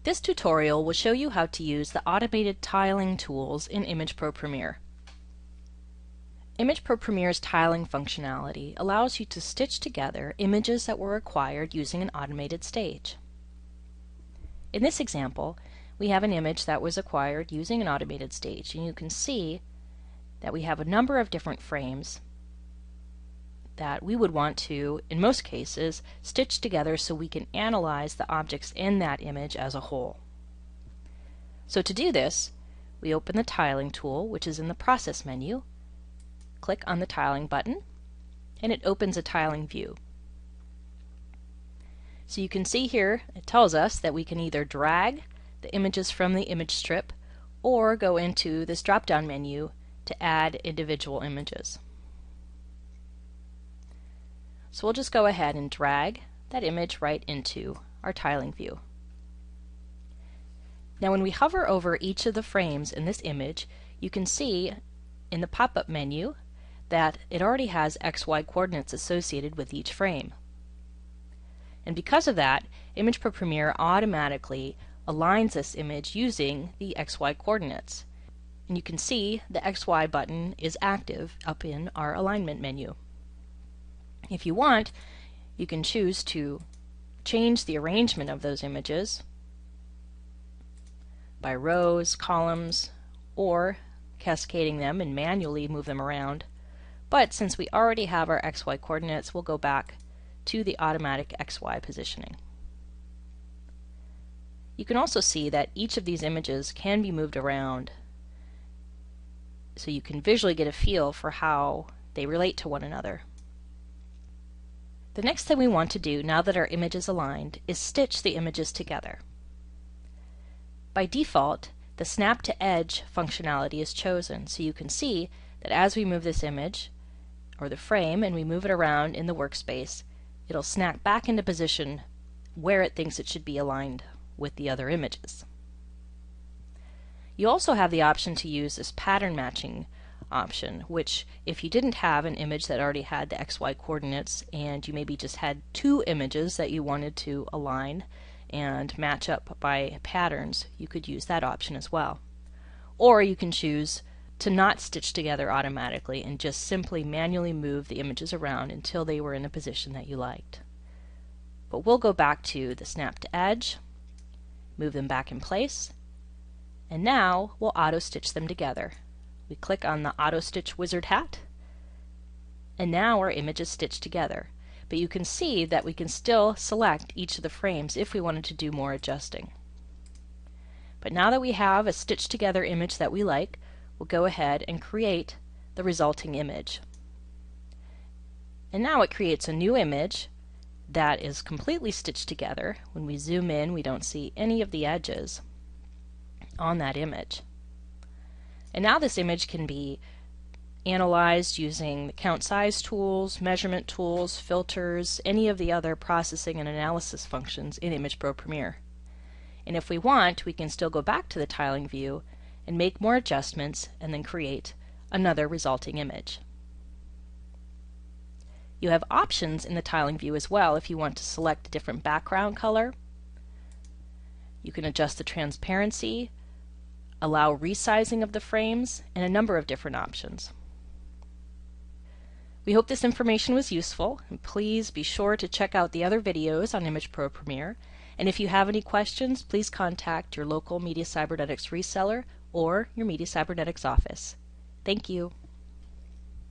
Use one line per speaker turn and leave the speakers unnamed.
This tutorial will show you how to use the automated tiling tools in Image Pro Premiere. Image Pro Premiere's tiling functionality allows you to stitch together images that were acquired using an automated stage. In this example, we have an image that was acquired using an automated stage, and you can see that we have a number of different frames that we would want to, in most cases, stitch together so we can analyze the objects in that image as a whole. So to do this, we open the Tiling tool, which is in the Process menu, click on the Tiling button, and it opens a tiling view. So you can see here, it tells us that we can either drag the images from the image strip or go into this drop-down menu to add individual images. So we'll just go ahead and drag that image right into our tiling view. Now when we hover over each of the frames in this image, you can see in the pop-up menu that it already has XY coordinates associated with each frame. And because of that, Image Pro Premiere automatically aligns this image using the XY coordinates. And you can see the XY button is active up in our alignment menu. If you want, you can choose to change the arrangement of those images by rows, columns, or cascading them and manually move them around. But since we already have our XY coordinates, we'll go back to the automatic XY positioning. You can also see that each of these images can be moved around, so you can visually get a feel for how they relate to one another. The next thing we want to do, now that our image is aligned, is stitch the images together. By default, the Snap to Edge functionality is chosen, so you can see that as we move this image, or the frame, and we move it around in the workspace, it'll snap back into position where it thinks it should be aligned with the other images. You also have the option to use this pattern matching option, which if you didn't have an image that already had the XY coordinates and you maybe just had two images that you wanted to align and match up by patterns, you could use that option as well. Or you can choose to not stitch together automatically and just simply manually move the images around until they were in a position that you liked. But we'll go back to the Snap to Edge, move them back in place, and now we'll auto stitch them together. We click on the Auto Stitch Wizard hat, and now our image is stitched together. But you can see that we can still select each of the frames if we wanted to do more adjusting. But now that we have a stitched together image that we like, we'll go ahead and create the resulting image. And now it creates a new image that is completely stitched together. When we zoom in, we don't see any of the edges on that image. And now this image can be analyzed using the count size tools, measurement tools, filters, any of the other processing and analysis functions in Image Pro Premiere. And if we want, we can still go back to the tiling view and make more adjustments and then create another resulting image. You have options in the tiling view as well if you want to select a different background color. You can adjust the transparency, allow resizing of the frames, and a number of different options. We hope this information was useful, and please be sure to check out the other videos on Image Pro Premiere. And if you have any questions, please contact your local Media Cybernetics reseller or your Media Cybernetics office. Thank you.